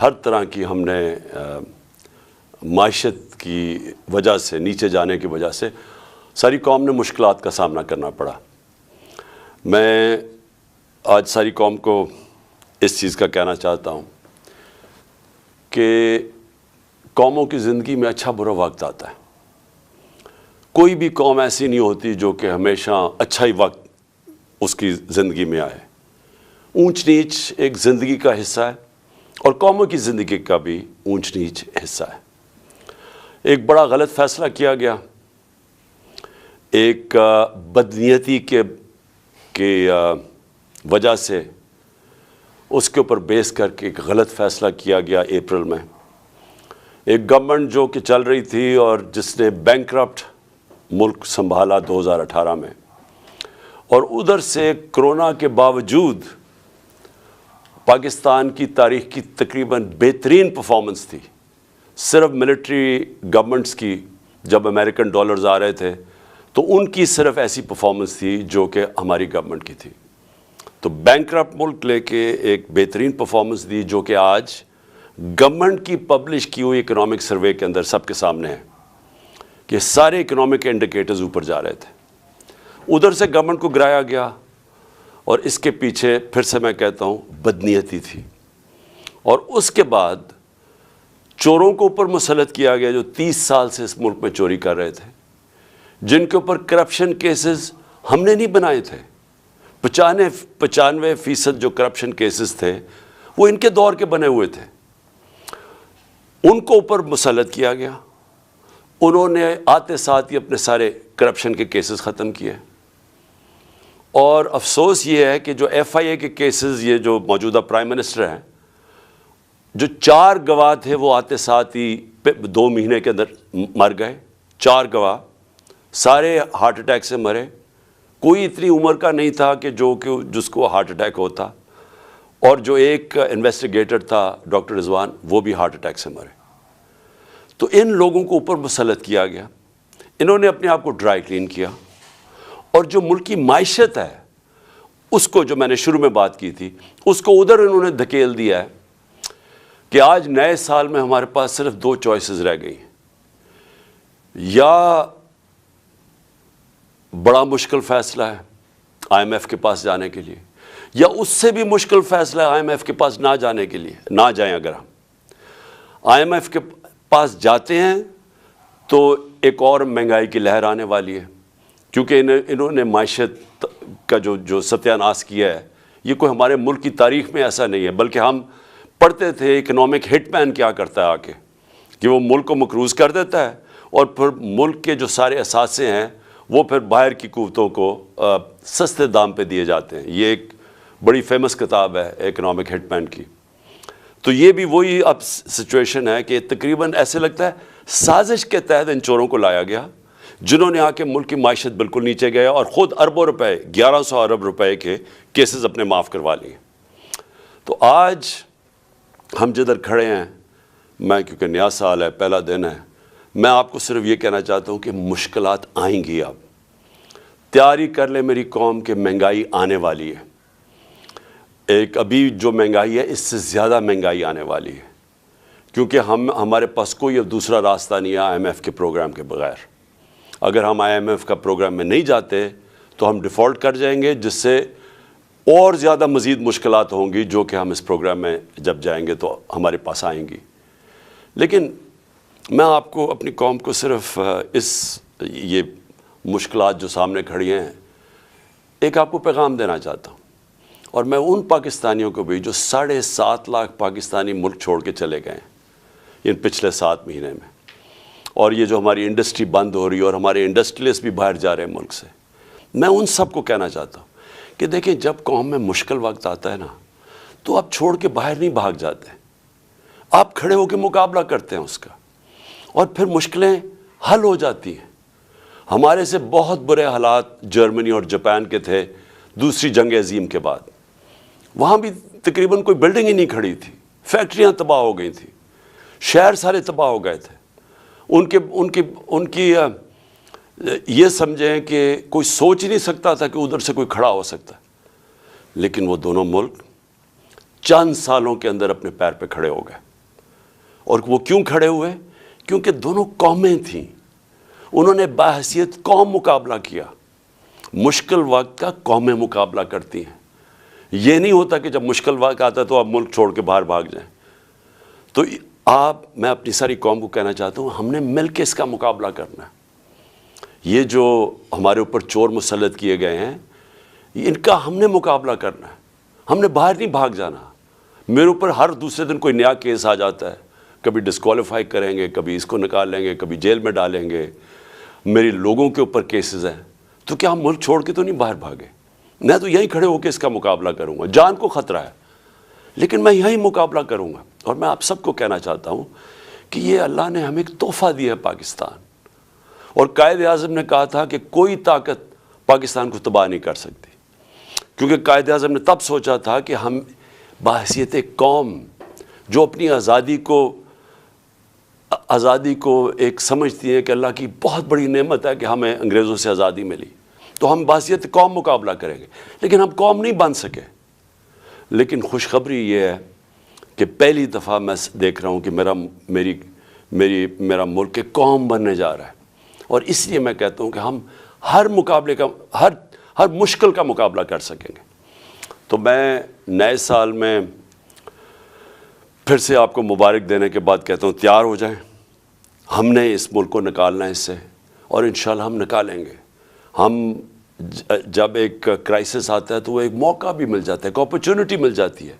ہر طرح کی ہم نے معیشت کی وجہ سے نیچے جانے کی وجہ سے ساری قوم نے مشکلات کا سامنا کرنا پڑا۔ میں آج ساری قوم کو اس چیز کا کہنا چاہتا ہوں کہ قوموں کی زندگی میں اچھا برا وقت آتا ہے۔ کوئی بھی قوم ایسی نہیں ہوتی جو کہ ہمیشہ اچھا ہی وقت اس کی زندگی میں آئے۔ اونچ نیچ ایک زندگی کا حصہ ہے اور قوموں کی زندگی کا بھی اونچ نیچ حصہ ہے۔ ایک بڑا غلط فیصلہ کیا گیا، ایک بدنیتی کے وجہ سے اس کے اوپر بیس کر کے ایک غلط فیصلہ کیا گیا اپریل میں۔ ایک گورنمنٹ جو کہ چل رہی تھی اور جس نے بینکرپٹ ملک سنبھالا 2018 میں، اور ادھر سے کرونا کے باوجود پاکستان کی تاریخ کی تقریباً بہترین پرفارمنس تھی۔ صرف ملٹری گورنمنٹس کی جب امریکن ڈالرز آ رہے تھے تو ان کی صرف ایسی پرفارمنس تھی جو کہ ہماری گورنمنٹ کی تھی۔ تو بینکرپٹ ملک لے کے ایک بہترین پرفارمنس دی جو کہ آج گورنمنٹ کی پبلش کی ہوئی اکنامک سروے کے اندر سب کے سامنے ہے کہ سارے اکنامک انڈیکیٹرز اوپر جا رہے تھے۔ ادھر سے گورنمنٹ کو گرایا گیا اور اس کے پیچھے پھر سے میں کہتا ہوں بدنیتی تھی، اور اس کے بعد چوروں کو اوپر مسلط کیا گیا جو 30 سال سے اس ملک میں چوری کر رہے تھے، جن کے اوپر کرپشن کیسز ہم نے نہیں بنائے تھے۔ 95% جو کرپشن کیسز تھے وہ ان کے دور کے بنے ہوئے تھے، ان کو اوپر مسلط کیا گیا۔ انہوں نے آتے ساتھ ہی اپنے سارے کرپشن کے کیسز ختم کیے، اور افسوس یہ ہے کہ جو ایف آئی اے کے کیسز، یہ جو موجودہ پرائم منسٹر ہیں، جو 4 گواہ تھے وہ آتے ساتھ ہی 2 مہینے کے اندر مر گئے۔ 4 گواہ سارے ہارٹ اٹیک سے مرے۔ کوئی اتنی عمر کا نہیں تھا کہ جس کو ہارٹ اٹیک ہوتا، اور جو ایک انویسٹیگیٹر تھا ڈاکٹر رضوان، وہ بھی ہارٹ اٹیک سے مرے۔ تو ان لوگوں کو اوپر مسلط کیا گیا، انہوں نے اپنے آپ کو ڈرائی کلین کیا، اور جو ملک کی معیشت ہے اس کو، جو میں نے شروع میں بات کی تھی، اس کو ادھر انہوں نے دھکیل دیا ہے کہ آج نئے سال میں ہمارے پاس صرف 2 چوائسز رہ گئی ہیں۔ یا بڑا مشکل فیصلہ ہے آئی ایم ایف کے پاس جانے کے لیے، یا اس سے بھی مشکل فیصلہ ہے آئی ایم ایف کے پاس نہ جانے کے لیے، نہ جائیں۔ اگر ہم آئی ایم ایف کے پاس جاتے ہیں تو ایک اور مہنگائی کی لہر آنے والی ہے، کیونکہ انہوں نے معیشت کا جو ستیہ ناش کیا ہے، یہ کوئی ہمارے ملک کی تاریخ میں ایسا نہیں ہے۔ بلکہ ہم پڑھتے تھے اکنامک ہٹ مین کیا کرتا ہے آ کے، کہ وہ ملک کو مقروض کر دیتا ہے، اور پھر ملک کے جو سارے اثاثے ہیں وہ پھر باہر کی قوتوں کو سستے دام پہ دیے جاتے ہیں۔ یہ ایک بڑی فیمس کتاب ہے اکنامک ہٹ مین کی۔ تو یہ بھی وہی اب سچویشن ہے کہ تقریباً ایسے لگتا ہے سازش کے تحت ان چوروں کو لایا گیا، جنہوں نے آ کے ملک کی معیشت بالکل نیچے گیا، اور خود اربوں روپے، 1100 ارب روپے کے کیسز اپنے معاف کروا لیے۔ تو آج ہم جدھر کھڑے ہیں، میں کیونکہ نیا سال ہے، پہلا دن ہے، میں آپ کو صرف یہ کہنا چاہتا ہوں کہ مشکلات آئیں گی۔ اب تیاری کر لے میری قوم کہ مہنگائی آنے والی ہے۔ ایک ابھی جو مہنگائی ہے اس سے زیادہ مہنگائی آنے والی ہے، کیونکہ ہمارے پاس کوئی اب دوسرا راستہ نہیں ہے آئی ایم ایف کے پروگرام کے بغیر۔ اگر ہم آئی ایم ایف کا پروگرام میں نہیں جاتے تو ہم ڈیفالٹ کر جائیں گے، جس سے اور زیادہ مزید مشکلات ہوں گی جو کہ ہم اس پروگرام میں جب جائیں گے تو ہمارے پاس آئیں گی۔ لیکن میں آپ کو، اپنی قوم کو، صرف یہ مشکلات جو سامنے کھڑی ہیں، ایک آپ کو پیغام دینا چاہتا ہوں، اور میں ان پاکستانیوں کو بھی جو 7.5 لاکھ پاکستانی ملک چھوڑ کے چلے گئے ہیں ان پچھلے 7 مہینے میں، اور یہ جو ہماری انڈسٹری بند ہو رہی ہے اور ہمارے انڈسٹریلسٹ بھی باہر جا رہے ہیں ملک سے، میں ان سب کو کہنا چاہتا ہوں کہ دیکھیں، جب قوم میں مشکل وقت آتا ہے نا، تو آپ چھوڑ کے باہر نہیں بھاگ جاتے، آپ کھڑے ہو کے مقابلہ کرتے ہیں اس کا، اور پھر مشکلیں حل ہو جاتی ہیں۔ ہمارے سے بہت برے حالات جرمنی اور جاپان کے تھے دوسری جنگ عظیم کے بعد۔ وہاں بھی تقریباً کوئی بلڈنگ ہی نہیں کھڑی تھی، فیکٹریاں تباہ ہو گئی تھیں، شہر سارے تباہ ہو گئے تھے۔ ان کی یہ سمجھیں کہ کوئی سوچ ہی نہیں سکتا تھا کہ ادھر سے کوئی کھڑا ہو سکتا ہے، لیکن وہ دونوں ملک چند سالوں کے اندر اپنے پیر پہ کھڑے ہو گئے۔ اور وہ کیوں کھڑے ہوئے؟ کیونکہ دونوں قومیں تھیں، انہوں نے باحثیت قوم مقابلہ کیا۔ مشکل وقت کا قومیں مقابلہ کرتی ہیں، یہ نہیں ہوتا کہ جب مشکل وقت آتا ہے تو آپ ملک چھوڑ کے باہر بھاگ جائیں۔ تو میں اپنی ساری قوم کو کہنا چاہتا ہوں، ہم نے مل کے اس کا مقابلہ کرنا ہے۔ یہ جو ہمارے اوپر چور مسلط کیے گئے ہیں، ان کا ہم نے مقابلہ کرنا ہے، ہم نے باہر نہیں بھاگ جانا۔ میرے اوپر ہر دوسرے دن کوئی نیا کیس آ جاتا ہے، کبھی ڈسکوالیفائی کریں گے، کبھی اس کو نکال لیں گے، کبھی جیل میں ڈالیں گے، میری لوگوں کے اوپر کیسز ہیں۔ تو کیا ہم ملک چھوڑ کے تو نہیں باہر بھاگے؟ میں تو یہیں کھڑے ہو کے اس کا مقابلہ کروں گا، جان کو خطرہ ہے لیکن میں یہیں مقابلہ کروں گا۔ اور میں آپ سب کو کہنا چاہتا ہوں کہ یہ اللہ نے ہمیں ایک تحفہ دیا ہے پاکستان، اور قائد اعظم نے کہا تھا کہ کوئی طاقت پاکستان کو تباہ نہیں کر سکتی، کیونکہ قائد اعظم نے تب سوچا تھا کہ ہم بحیثیت ایک قوم جو اپنی آزادی کو ایک سمجھتی ہے کہ اللہ کی بہت بڑی نعمت ہے کہ ہمیں انگریزوں سے آزادی ملی، تو ہم بحیثیت قوم مقابلہ کریں گے، لیکن ہم قوم نہیں بن سکے۔ لیکن خوشخبری یہ ہے کہ پہلی دفعہ میں دیکھ رہا ہوں کہ میرا ملک ایک قوم بننے جا رہا ہے، اور اس لیے میں کہتا ہوں کہ ہم ہر مشکل کا مقابلہ کر سکیں گے۔ تو میں نئے سال میں پھر سے آپ کو مبارک دینے کے بعد کہتا ہوں، تیار ہو جائیں، ہم نے اس ملک کو نکالنا ہے اس سے، اور انشاءاللہ ہم نکالیں گے۔ ہم جب ایک کرائسس آتا ہے تو وہ ایک موقع بھی مل جاتا ہے، ایک اپرچونٹی مل جاتی ہے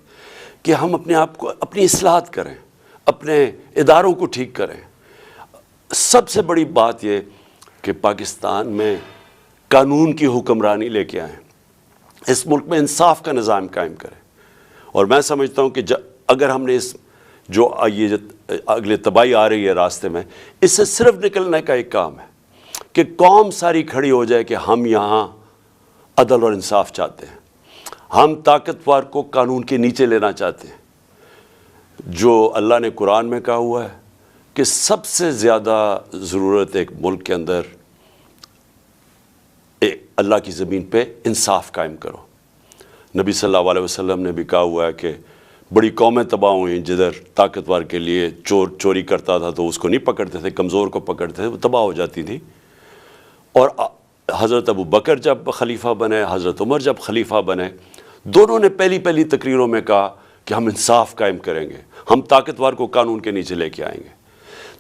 کہ ہم اپنے آپ کو اپنی اصلاحات کریں، اپنے اداروں کو ٹھیک کریں۔ سب سے بڑی بات یہ کہ پاکستان میں قانون کی حکمرانی لے کے آئیں، اس ملک میں انصاف کا نظام قائم کریں۔ اور میں سمجھتا ہوں کہ اگر ہم نے یہ اگلے تباہی آ رہی ہے راستے میں، اس سے صرف نکلنے کا ایک کام ہے کہ قوم ساری کھڑی ہو جائے کہ ہم یہاں عدل اور انصاف چاہتے ہیں، ہم طاقتور کو قانون کے نیچے لینا چاہتے ہیں۔ جو اللہ نے قرآن میں کہا ہوا ہے کہ سب سے زیادہ ضرورت ایک ملک کے اندر اللہ کی زمین پہ انصاف قائم کرو۔ نبی صلی اللہ علیہ وسلم نے بھی کہا ہوا ہے کہ بڑی قومیں تباہ ہوئیں جدھر طاقتور کے لیے چوری کرتا تھا تو اس کو نہیں پکڑتے تھے، کمزور کو پکڑتے تھے، وہ تباہ ہو جاتی تھی۔ اور حضرت ابو بکر جب خلیفہ بنے، حضرت عمر جب خلیفہ بنے، دونوں نے پہلی تقریروں میں کہا کہ ہم انصاف قائم کریں گے، ہم طاقتور کو قانون کے نیچے لے کے آئیں گے۔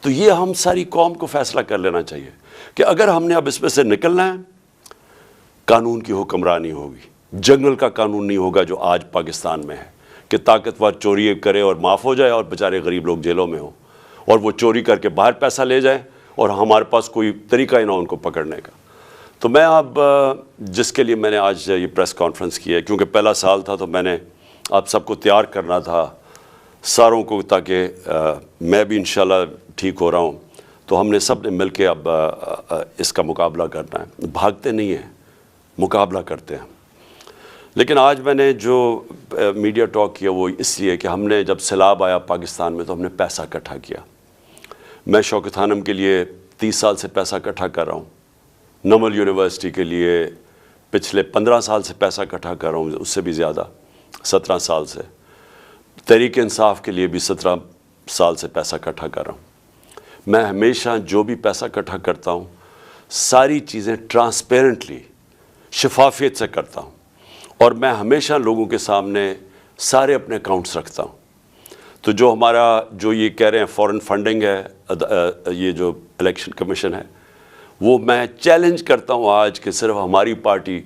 تو یہ ہم ساری قوم کو فیصلہ کر لینا چاہیے کہ اگر ہم نے اب اس میں سے نکلنا ہے، قانون کی حکمرانی ہوگی، جنگل کا قانون نہیں ہوگا جو آج پاکستان میں ہے کہ طاقتور چوری کرے اور معاف ہو جائے اور بیچارے غریب لوگ جیلوں میں ہوں، اور وہ چوری کر کے باہر پیسہ لے جائیں اور ہمارے پاس کوئی طریقہ ہی نہ ان کو پکڑنے کا۔ تو میں اب جس کے لیے میں نے آج یہ پریس کانفرنس کی ہے، کیونکہ پہلا سال تھا تو میں نے آپ سب کو تیار کرنا تھا ساروں کو، تاکہ میں بھی انشاءاللہ ٹھیک ہو رہا ہوں، تو ہم نے سب نے مل کے اب اس کا مقابلہ کرنا ہے۔ بھاگتے نہیں ہیں، مقابلہ کرتے ہیں۔ لیکن آج میں نے جو میڈیا ٹاک کیا وہ اس لیے کہ ہم نے جب سیلاب آیا پاکستان میں تو ہم نے پیسہ اکٹھا کیا۔ میں شوکت خانم کے لیے 30 سال سے پیسہ اکٹھا کر رہا ہوں، نمل یونیورسٹی کے لیے پچھلے 15 سال سے پیسہ اکٹھا کر رہا ہوں، اس سے بھی زیادہ 17 سال سے، تحریک انصاف کے لیے بھی 17 سال سے پیسہ اکٹھا کر رہا ہوں۔ میں ہمیشہ جو بھی پیسہ اکٹھا کرتا ہوں ساری چیزیں ٹرانسپیرنٹلی، شفافیت سے کرتا ہوں، اور میں ہمیشہ لوگوں کے سامنے سارے اپنے اکاؤنٹس رکھتا ہوں۔ تو جو ہمارا جو یہ کہہ رہے ہیں فورن فنڈنگ ہے، یہ جو الیکشن کمیشن ہے، وہ میں چیلنج کرتا ہوں آج کہ صرف ہماری پارٹی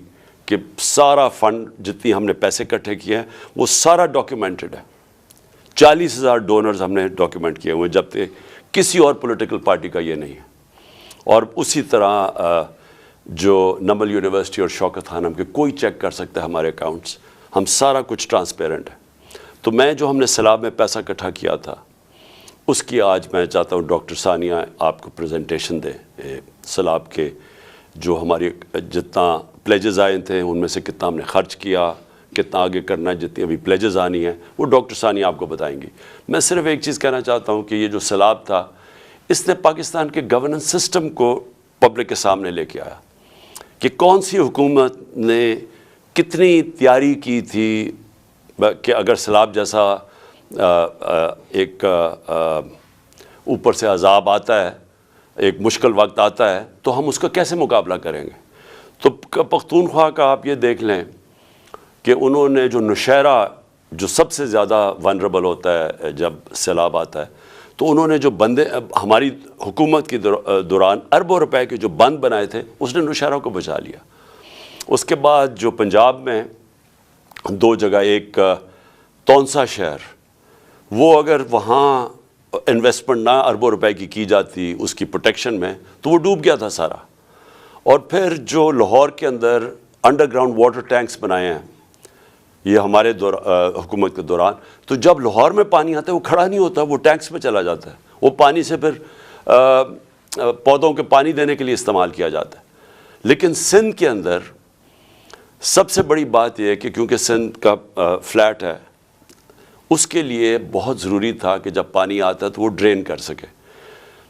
کہ سارا فنڈ جتنی ہم نے پیسے اکٹھے کیے ہیں وہ سارا ڈاکیومنٹڈ ہے۔ 40,000 ڈونرز ہم نے ڈاکیومنٹ کیے ہوئے، جب کہ کسی اور پولیٹیکل پارٹی کا یہ نہیں ہے۔ اور اسی طرح جو نمل یونیورسٹی اور شوکت خانم کے کوئی چیک کر سکتا ہے ہمارے اکاؤنٹس، ہم سارا کچھ ٹرانسپیرنٹ ہے۔ تو میں جو ہم نے سیلاب میں پیسہ اکٹھا کیا تھا اس کی آج میں چاہتا ہوں ڈاکٹر ثانیہ آپ کو پریزنٹیشن دے، سیلاب کے جو ہماری جتنا پلیجز آئے تھے ان میں سے کتنا ہم نے خرچ کیا، کتنا آگے کرنا ہے، جتنی ابھی پلیجز آنی ہیں وہ ڈاکٹر ثانیہ آپ کو بتائیں گی۔ میں صرف ایک چیز کہنا چاہتا ہوں کہ یہ جو سیلاب تھا اس نے پاکستان کے گورننس سسٹم کو پبلک کے سامنے لے کے آیا کہ کون سی حکومت نے کتنی تیاری کی تھی کہ اگر سیلاب جیسا ایک اوپر سے عذاب آتا ہے, ایک مشکل وقت آتا ہے, تو ہم اس کا کیسے مقابلہ کریں گے؟ تو پختونخوا کا آپ یہ دیکھ لیں کہ انہوں نے جو نوشہرہ جو سب سے زیادہ ونربل ہوتا ہے جب سیلاب آتا ہے, تو انہوں نے جو بندے ہماری حکومت کی دوران اربوں روپے کے جو بند بنائے تھے, اس نے نوشہرہ کو بچا لیا. اس کے بعد جو پنجاب میں 2 جگہ, ایک تونسا شہر, وہ اگر وہاں انویسٹمنٹ نہ اربوں روپے کی جاتی اس کی پروٹیکشن میں, تو وہ ڈوب گیا تھا سارا. اور پھر جو لاہور کے اندر انڈر گراؤنڈ واٹر ٹینکس بنائے ہیں یہ ہمارے حکومت کے دوران, تو جب لاہور میں پانی آتا ہے وہ کھڑا نہیں ہوتا, وہ ٹینکس میں چلا جاتا ہے. وہ پانی سے پھر پودوں کے پانی دینے کے لیے استعمال کیا جاتا ہے. لیکن سندھ کے اندر سب سے بڑی بات یہ ہے کہ کیونکہ سندھ کا فلیٹ ہے, اس کے لیے بہت ضروری تھا کہ جب پانی آتا ہے تو وہ ڈرین کر سکے.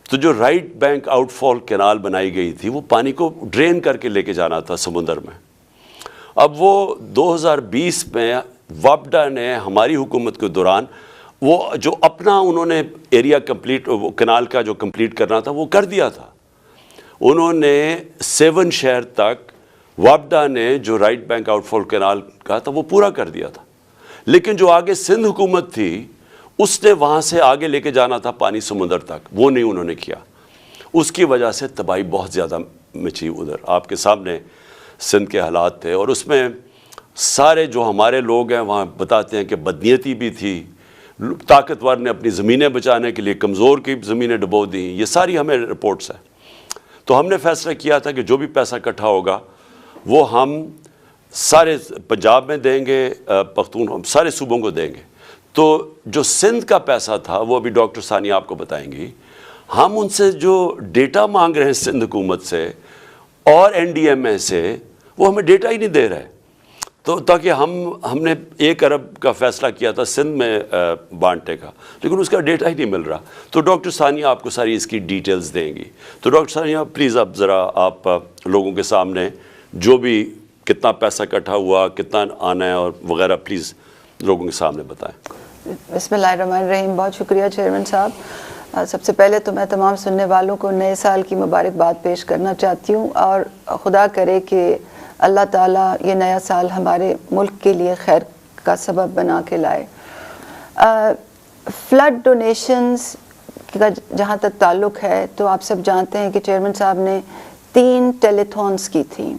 تو جو رائٹ بینک آؤٹ فال کینال بنائی گئی تھی, وہ پانی کو ڈرین کر کے لے کے جانا تھا سمندر میں. اب وہ 2020 میں وابڈا نے ہماری حکومت کے دوران وہ جو اپنا انہوں نے ایریا کمپلیٹ, وہ کینال کا جو کمپلیٹ کرنا تھا وہ کر دیا تھا. انہوں نے 7 شہر تک وابڈا نے جو رائٹ بینک آؤٹ فال کینال کا تھا وہ پورا کر دیا تھا. لیکن جو آگے سندھ حکومت تھی, اس نے وہاں سے آگے لے کے جانا تھا پانی سمندر تک, وہ نہیں انہوں نے کیا. اس کی وجہ سے تباہی بہت زیادہ مچی. ادھر آپ کے سامنے سندھ کے حالات تھے, اور اس میں سارے جو ہمارے لوگ ہیں وہاں بتاتے ہیں کہ بدنیتی بھی تھی, طاقتور نے اپنی زمینیں بچانے کے لیے کمزور کی زمینیں ڈبو دیں. یہ ساری ہمیں رپورٹس ہیں. تو ہم نے فیصلہ کیا تھا کہ جو بھی پیسہ اکٹھا ہوگا وہ ہم سارے پنجاب میں دیں گے, پختون سارے صوبوں کو دیں گے. تو جو سندھ کا پیسہ تھا وہ ابھی ڈاکٹر ثانیہ آپ کو بتائیں گی. ہم ان سے جو ڈیٹا مانگ رہے ہیں سندھ حکومت سے اور NDMA سے, وہ ہمیں ڈیٹا ہی نہیں دے رہے. تو تاکہ ہم نے 1 ارب کا فیصلہ کیا تھا سندھ میں بانٹنے کا, لیکن اس کا ڈیٹا ہی نہیں مل رہا. تو ڈاکٹر ثانیہ آپ کو ساری اس کی ڈیٹیلز دیں گی. تو ڈاکٹر ثانیہ پلیز اب ذرا آپ لوگوں کے سامنے جو بھی کتنا پیسہ اکٹھا ہوا, کتنا آنا ہے اور وغیرہ, پلیز لوگوں کے سامنے بتائیں. بسم اللہ الرحمن الرحیم. بہت شکریہ چیئرمین صاحب. سب سے پہلے تو میں تمام سننے والوں کو نئے سال کی مبارکباد پیش کرنا چاہتی ہوں, اور خدا کرے کہ اللہ تعالیٰ یہ نیا سال ہمارے ملک کے لیے خیر کا سبب بنا کے لائے. فلڈ ڈونیشنز کا جہاں تک تعلق ہے, تو آپ سب جانتے ہیں کہ چیئرمین صاحب نے 3 ٹیلیتھونس کی تھیں.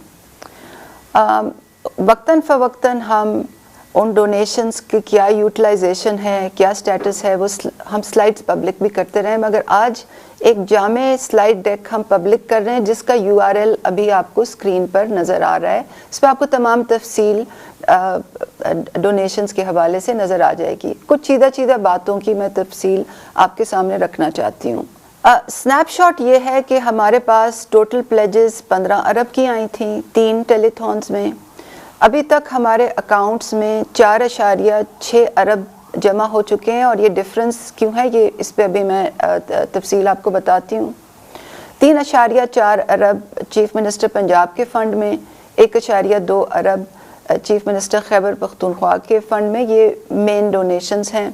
وقتاً فوقتاً ہم ان ڈونیشنز کی کیا یوٹیلائزیشن ہے, کیا سٹیٹس ہے, وہ ہم سلائڈز پبلک بھی کرتے رہے, مگر آج ایک جامع سلائڈ ڈیک ہم پبلک کر رہے ہیں جس کا URL ابھی آپ کو سکرین پر نظر آ رہا ہے. اس پہ آپ کو تمام تفصیل ڈونیشنز کے حوالے سے نظر آ جائے گی. کچھ چیدہ باتوں کی میں تفصیل آپ کے سامنے رکھنا چاہتی ہوں. سنیپ شاٹ یہ ہے کہ ہمارے پاس ٹوٹل پلیجز 15 ارب کی آئی تھیں 3 ٹیلیتھونز میں. ابھی تک ہمارے اکاؤنٹس میں 4.6 ارب جمع ہو چکے ہیں, اور یہ ڈفرنس کیوں ہے یہ اس پہ ابھی میں تفصیل آپ کو بتاتی ہوں. 3.4 ارب چیف منسٹر پنجاب کے فنڈ میں, 1.2 ارب چیف منسٹر خیبر پختونخوا کے فنڈ میں, یہ مین ڈونیشنز ہیں.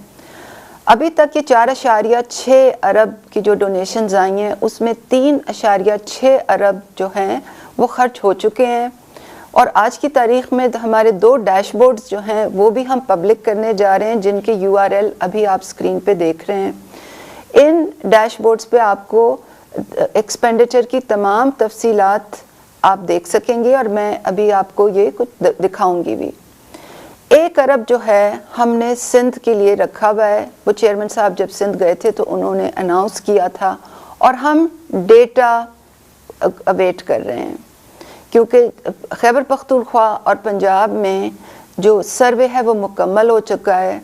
ابھی تک یہ 4.6 ارب کی جو ڈونیشنز آئی ہیں اس میں 3.6 ارب جو ہیں وہ خرچ ہو چکے ہیں. اور آج کی تاریخ میں ہمارے 2 ڈیش بورڈز جو ہیں وہ بھی ہم پبلک کرنے جا رہے ہیں, جن کے URL ابھی آپ سکرین پہ دیکھ رہے ہیں. ان ڈیش بورڈز پہ آپ کو ایکسپینڈیچر کی تمام تفصیلات آپ دیکھ سکیں گے, اور میں ابھی آپ کو یہ کچھ دکھاؤں گی بھی. 1 ارب جو ہے ہم نے سندھ کے لیے رکھا ہوا ہے. وہ چیئرمین صاحب جب سندھ گئے تھے تو انہوں نے اناؤنس کیا تھا, اور ہم ڈیٹا اویٹ کر رہے ہیں, کیونکہ خیبر پختونخوا اور پنجاب میں جو سروے ہے وہ مکمل ہو چکا ہے,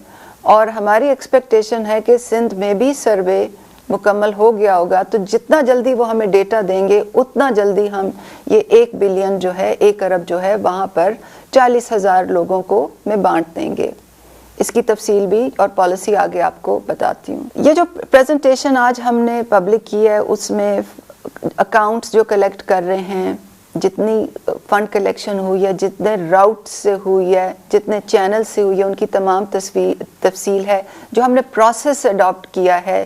اور ہماری ایکسپیکٹیشن ہے کہ سندھ میں بھی سروے مکمل ہو گیا ہوگا. تو جتنا جلدی وہ ہمیں ڈیٹا دیں گے اتنا جلدی ہم یہ 1 بلین جو ہے 1 ارب جو ہے وہاں پر 40,000 لوگوں کو میں بانٹ دیں گے. اس کی تفصیل بھی اور پالیسی آگے آپ کو بتاتی ہوں. یہ جو پریزنٹیشن آج ہم نے پبلک کی ہے اس میں اکاؤنٹس جو کلیکٹ کر رہے ہیں, جتنی فنڈ کلیکشن ہوئی ہے, جتنے راؤٹ سے ہوئی ہے, جتنے چینل سے ہوئی ہے, ان کی تمام تفصیل ہے. جو ہم نے پروسیس اڈاپٹ کیا ہے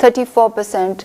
34%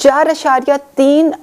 4.3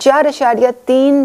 4.3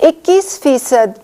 21%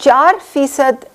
4%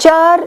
4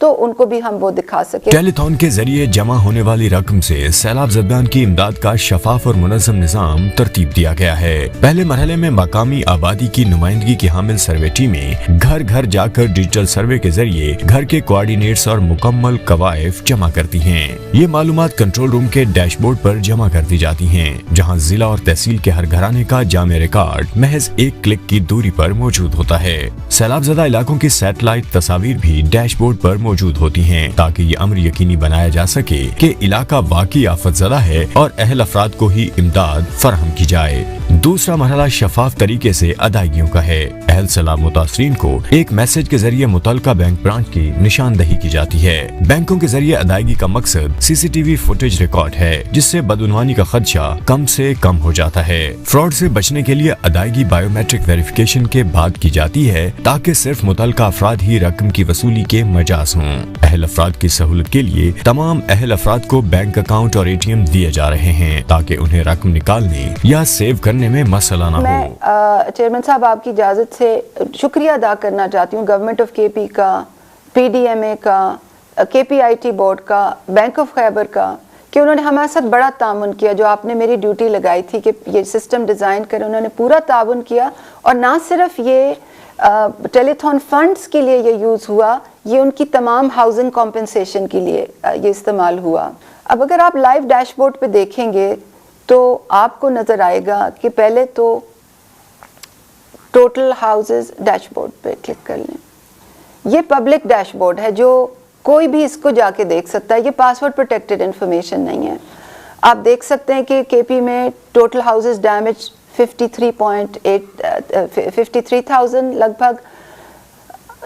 تو ان کو بھی ہم وہ دکھا سکیں. ٹیلی-تھون کے ذریعے جمع ہونے والی رقم سے سیلاب زدگان کی امداد کا شفاف اور منظم نظام ترتیب دیا گیا ہے. پہلے مرحلے میں مقامی آبادی کی نمائندگی کی حامل سروے ٹیمیں گھر گھر جا کر ڈیجیٹل سروے کے ذریعے گھر کے کوآرڈینیٹس اور مکمل قوائف جمع کرتی ہیں. یہ معلومات کنٹرول روم کے ڈیش بورڈ پر جمع کر دی جاتی ہیں، جہاں ضلع اور تحصیل کے ہر گھرانے کا جامع ریکارڈ محض ایک کلک کی دوری پر موجود ہوتا ہے. سیلاب زدہ علاقوں کی سیٹلائٹ تصاویر بھی ڈیش بورڈ پر موجود ہوتی ہیں تاکہ یہ امر یقینی بنایا جا سکے کہ علاقہ واقعی آفت زدہ ہے اور اہل افراد کو ہی امداد فراہم کی جائے. دوسرا مرحلہ شفاف طریقے سے ادائیگیوں کا ہے. اہل سیلاب متاثرین کو ایک میسج کے ذریعے متعلقہ بینک برانچ کی نشاندہی کی جاتی ہے. بینکوں کے ذریعے ادائیگی کا مقصد C C T V footage record ہے، جس سے بدعنوانی کا خدشہ کم سے کم ہو جاتا ہے. فراڈ سے بچنے کے لیے ادائیگی بایو میٹرک ویریفیکیشن کے بعد کی جاتی ہے تاکہ صرف متعلقہ افراد ہی رقم کی وصولی کے مجاز ہوں. اہل افراد کی سہولت کے لیے تمام اہل افراد کو بینک اکاؤنٹ اور اے ٹی ایم دیے جا رہے ہیں تاکہ انہیں رقم نکالنے یا سیو کرنے میں مسئلہ نہ ہو. میں چیئرمین صاحب آپ کی اجازت سے شکریہ ادا کرنا چاہتی ہوں گورنمنٹ آف کے پی کا، پی ڈی ایم اے کا، کے پی آئی ٹی بورڈ کا، بینک آف خیبر کا، کہ انہوں نے ہمارے ساتھ بڑا تعاون کیا. جو آپ نے میری ڈیوٹی لگائی تھی کہ یہ سسٹم ڈیزائن کرے، انہوں نے پورا تعاون کیا. اور نہ صرف یہ ٹیلی-تھون فنڈز کے لیے یہ یوز ہوا، یہ ان کی تمام ہاؤسنگ کمپنسیشن کے لیے یہ استعمال ہوا. اب اگر آپ لائیو ڈیش بورڈ پہ دیکھیں گے تو آپ کو نظر آئے گا کہ پہلے تو ٹوٹل ہاؤسز ڈیش بورڈ پہ کلک کر لیں. یہ پبلک ڈیش بورڈ ہے، جو کوئی بھی اس کو جا کے دیکھ سکتا ہے. یہ پاسورڈ پروٹیکٹڈ انفارمیشن نہیں ہے. آپ دیکھ سکتے ہیں کہ کے پی میں ٹوٹل ہاؤسز ڈیمیج 53,000 لگ بھگ.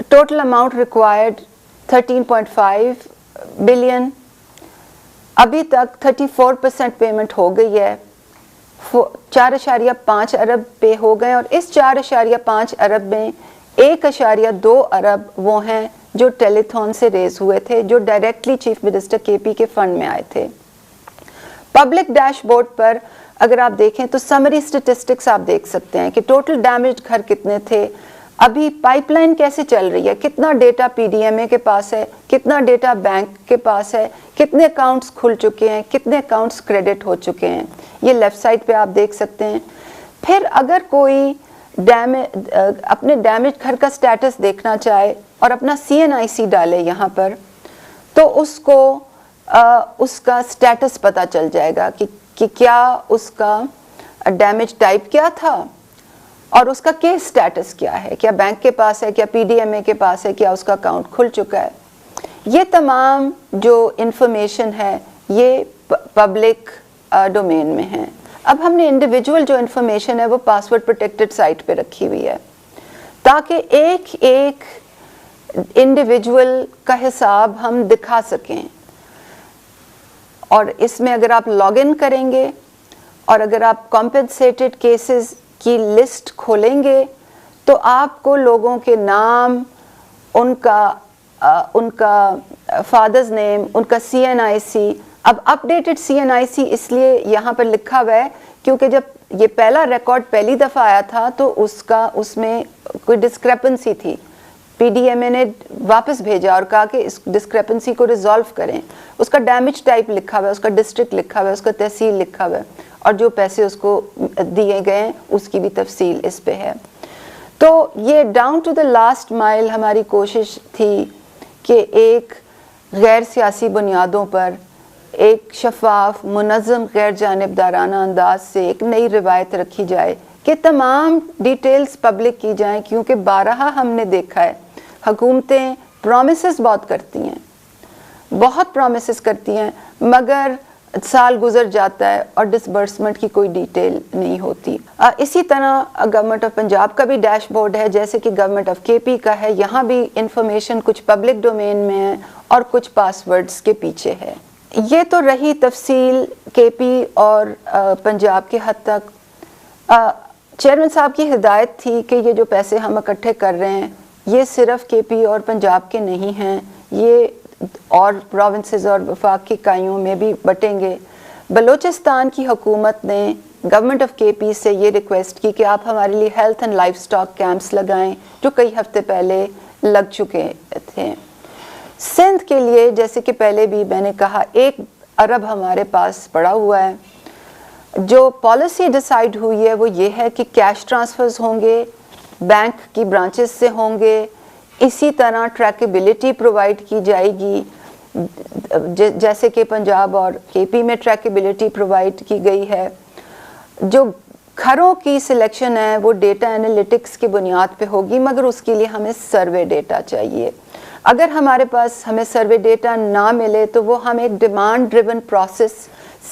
Total amount required 13.5 billion. ابھی تک 34% پیمنٹ ہو گئی ہے. 4.5 ارب پے ہو گئے، اور اس 4.5 ارب میں 1.2 ارب وہ ہیں جو ٹیلی-تھون سے ریز ہوئے تھے، جو ڈائریکٹلی چیف منسٹر کے پی کے فنڈ میں آئے تھے. پبلک ڈیش بورڈ پر اگر آپ دیکھیں تو سمری سٹیٹسٹکس آپ دیکھ سکتے ہیں کہ ٹوٹل ڈیمیج گھر کتنے تھے، ابھی پائپ لائن کیسے چل رہی ہے، کتنا ڈیٹا پی ڈی ایم اے کے پاس ہے، کتنا ڈیٹا بینک کے پاس ہے، کتنے اکاؤنٹس کھل چکے ہیں، کتنے اکاؤنٹس کریڈٹ ہو چکے ہیں. یہ لیفٹ سائڈ پہ آپ دیکھ سکتے ہیں. پھر اگر کوئی اپنے ڈیمیج گھر کا سٹیٹس دیکھنا چاہے اور اپنا سی این آئی سی ڈالے یہاں پر، تو اس کو اس کا سٹیٹس پتہ چل جائے گا کہ کیا اس کا ڈیمیج ٹائپ کیا تھا اور اس کا کیس سٹیٹس کیا ہے، کیا بینک کے پاس ہے، کیا پی ڈی ایم اے کے پاس ہے، کیا اس کا اکاؤنٹ کھل چکا ہے. یہ تمام جو انفارمیشن ہے یہ پبلک ڈومین میں ہے. اب ہم نے انڈیویجول جو انفارمیشن ہے وہ پاسورڈ پروٹیکٹڈ سائٹ پہ رکھی ہوئی ہے تاکہ ایک ایک انڈیویجول کا حساب ہم دکھا سکیں. اور اس میں اگر آپ لاگ ان کریں گے اور اگر آپ کمپنسیٹڈ کیسز کی لسٹ کھولیں گے تو آپ کو لوگوں کے نام، ان کا فادرز نیم، ان کا سی این آئی سی. اب اپڈیٹڈ سی این آئی سی اس لیے یہاں پر لکھا ہوا ہے کیونکہ جب یہ پہلا ریکارڈ پہلی دفعہ آیا تھا تو اس میں کوئی ڈسکریپنسی تھی. پی ڈی ایم اے نے واپس بھیجا اور کہا کہ اس ڈسکریپنسی کو ریزالو کریں. اس کا ڈیمیج ٹائپ لکھا ہوا ہے، اس کا ڈسٹرکٹ لکھا ہوا ہے، اس کا تحصیل لکھا ہوا ہے، اور جو پیسے اس کو دیے گئے ہیں اس کی بھی تفصیل اس پہ ہے. تو یہ ڈاؤن ٹو دا لاسٹ مائل ہماری کوشش تھی کہ ایک غیر سیاسی بنیادوں پر ایک شفاف، منظم، غیر جانبدارانہ انداز سے ایک نئی روایت رکھی جائے کہ تمام ڈیٹیلز پبلک کی جائیں. کیونکہ بارہا ہم نے دیکھا ہے حکومتیں پرومسز بہت کرتی ہیں، بہت پرومسز کرتی ہیں، مگر سال گزر جاتا ہے اور ڈسبرسمنٹ کی کوئی ڈیٹیل نہیں ہوتی. اسی طرح گورنمنٹ آف پنجاب کا بھی ڈیش بورڈ ہے، جیسے کہ گورنمنٹ آف کے پی کا ہے. یہاں بھی انفارمیشن کچھ پبلک ڈومین میں ہے اور کچھ پاس ورڈز کے پیچھے ہے. یہ تو رہی تفصیل کے پی اور پنجاب کے حد تک. چیئرمین صاحب کی ہدایت تھی کہ یہ جو پیسے ہم اکٹھے کر رہے ہیں یہ صرف کے پی اور پنجاب کے نہیں ہیں، یہ اور پروونسز اور وفاق کی اکائیوں میں بھی بٹیں گے. بلوچستان کی حکومت نے گورنمنٹ آف کے پی سے یہ ریکویسٹ کی کہ آپ ہمارے لیے health and livestock camps لگائیں، جو کئی ہفتے پہلے لگ چکے تھے. سندھ کے لیے جیسے کہ پہلے بھی میں نے کہا 1 ارب ہمارے پاس پڑا ہوا ہے. جو پالیسی ڈیسائیڈ ہوئی ہے وہ یہ ہے کہ کیش ٹرانسفرز ہوں گے، بینک کی برانچز سے ہوں گے، اسی طرح ٹریکیبلٹی پرووائڈ کی جائے گی جیسے کہ پنجاب اور کے پی میں ٹریکیبلٹی پرووائڈ کی گئی ہے. جو گھروں کی سلیکشن ہے وہ ڈیٹا انالیٹکس کی بنیاد پہ ہوگی، مگر اس کے لیے ہمیں سروے ڈیٹا چاہیے. اگر ہمارے پاس ہمیں سروے ڈیٹا نہ ملے تو وہ ہم ایک ڈیمانڈ ڈریون پروسیس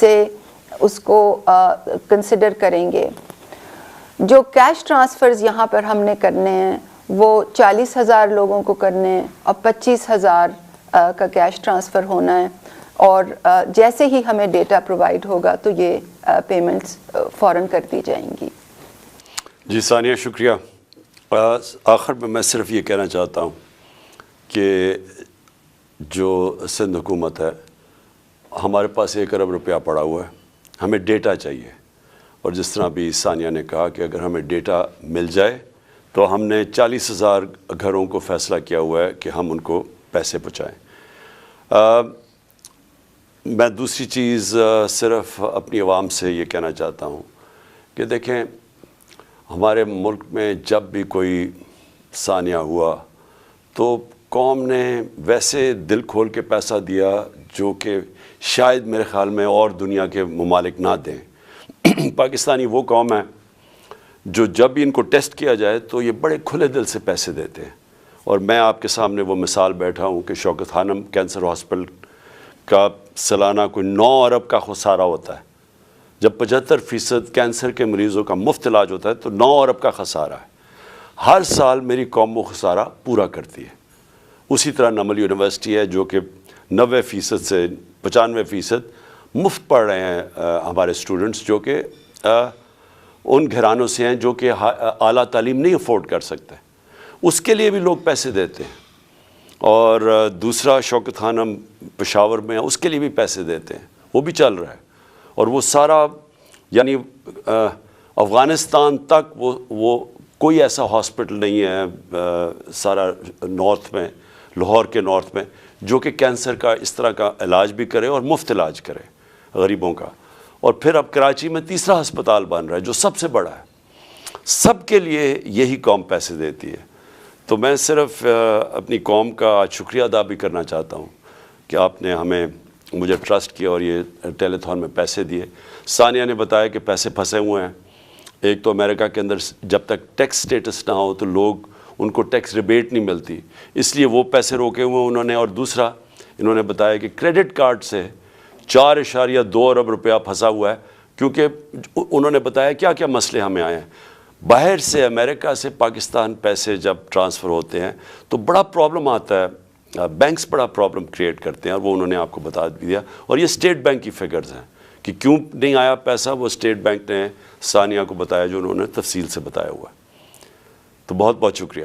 سے اس کو کنسیڈر کریں گے. جو کیش ٹرانسفرز یہاں پر ہم نے کرنے ہیں وہ 40,000 لوگوں کو کرنے ہیں اور 25,000 کا کیش ٹرانسفر ہونا ہے، اور جیسے ہی ہمیں ڈیٹا پرووائڈ ہوگا تو یہ پیمنٹس فوراً کر دی جائیں گی. جی ثانیہ شکریہ. آخر میں صرف یہ کہنا چاہتا ہوں کہ جو سندھ حکومت ہے، ہمارے پاس 1 ارب روپیہ پڑا ہوا ہے، ہمیں ڈیٹا چاہیے. اور جس طرح بھی ثانیہ نے کہا کہ اگر ہمیں ڈیٹا مل جائے تو ہم نے 40,000 گھروں کو فیصلہ کیا ہوا ہے کہ ہم ان کو پیسے پہنچائیں. میں دوسری چیز صرف اپنی عوام سے یہ کہنا چاہتا ہوں کہ دیکھیں، ہمارے ملک میں جب بھی کوئی ثانیہ ہوا تو قوم نے ویسے دل کھول کے پیسہ دیا جو کہ شاید میرے خیال میں اور دنیا کے ممالک نہ دیں. پاکستانی وہ قوم ہے جو جب بھی ان کو ٹیسٹ کیا جائے تو یہ بڑے کھلے دل سے پیسے دیتے ہیں. اور میں آپ کے سامنے وہ مثال بیٹھا ہوں کہ شوکت خانم کینسر ہاسپٹل کا سالانہ کوئی 9 ارب کا خسارہ ہوتا ہے. جب 75% کینسر کے مریضوں کا مفت علاج ہوتا ہے تو 9 ارب کا خسارہ ہے. ہر سال میری قوم وہ خسارہ پورا کرتی ہے. اسی طرح نمل یونیورسٹی ہے جو کہ 90% سے 95% مفت پڑھ رہے ہیں ہمارے اسٹوڈنٹس جو کہ ان گھرانوں سے ہیں جو کہ اعلیٰ تعلیم نہیں افورڈ کر سکتے. اس کے لیے بھی لوگ پیسے دیتے ہیں. اور دوسرا شوکت خانم پشاور میں ہے، اس کے لیے بھی پیسے دیتے ہیں، وہ بھی چل رہا ہے. اور وہ سارا یعنی افغانستان تک وہ کوئی ایسا ہاسپٹل نہیں ہے سارا نارتھ میں، لاہور کے نارتھ میں، جو کہ کینسر کا اس طرح کا علاج بھی کرے اور مفت علاج کرے غریبوں کا. اور پھر اب کراچی میں تیسرا ہسپتال بن رہا ہے جو سب سے بڑا ہے. سب کے لیے یہی قوم پیسے دیتی ہے. تو میں صرف اپنی قوم کا آج شکریہ ادا بھی کرنا چاہتا ہوں کہ آپ نے مجھے ٹرسٹ کیا اور یہ ٹیلی تھون میں پیسے دیے. ثانیہ نے بتایا کہ پیسے پھنسے ہوئے ہیں. ایک تو امریکہ کے اندر جب تک ٹیکس سٹیٹس نہ ہو تو لوگ ان کو ٹیکس ریبیٹ نہیں ملتی، اس لیے وہ پیسے روکے ہوئے انہوں نے. اور دوسرا انہوں نے بتایا کہ کریڈٹ کارڈ سے 4.2 ارب روپیہ پھنسا ہوا ہے، کیونکہ انہوں نے بتایا کیا کیا مسئلے ہمیں آئے ہیں. باہر سے امریکہ سے پاکستان پیسے جب ٹرانسفر ہوتے ہیں تو بڑا پرابلم آتا ہے، بینکس بڑا پرابلم کریٹ کرتے ہیں، اور وہ انہوں نے آپ کو بتا دیا. اور یہ اسٹیٹ بینک کی فگرز ہیں کہ کیوں نہیں آیا پیسہ، وہ اسٹیٹ بینک نے ثانیہ کو بتایا جو انہوں نے تفصیل سے بتایا ہوا ہے. تو بہت بہت شکریہ.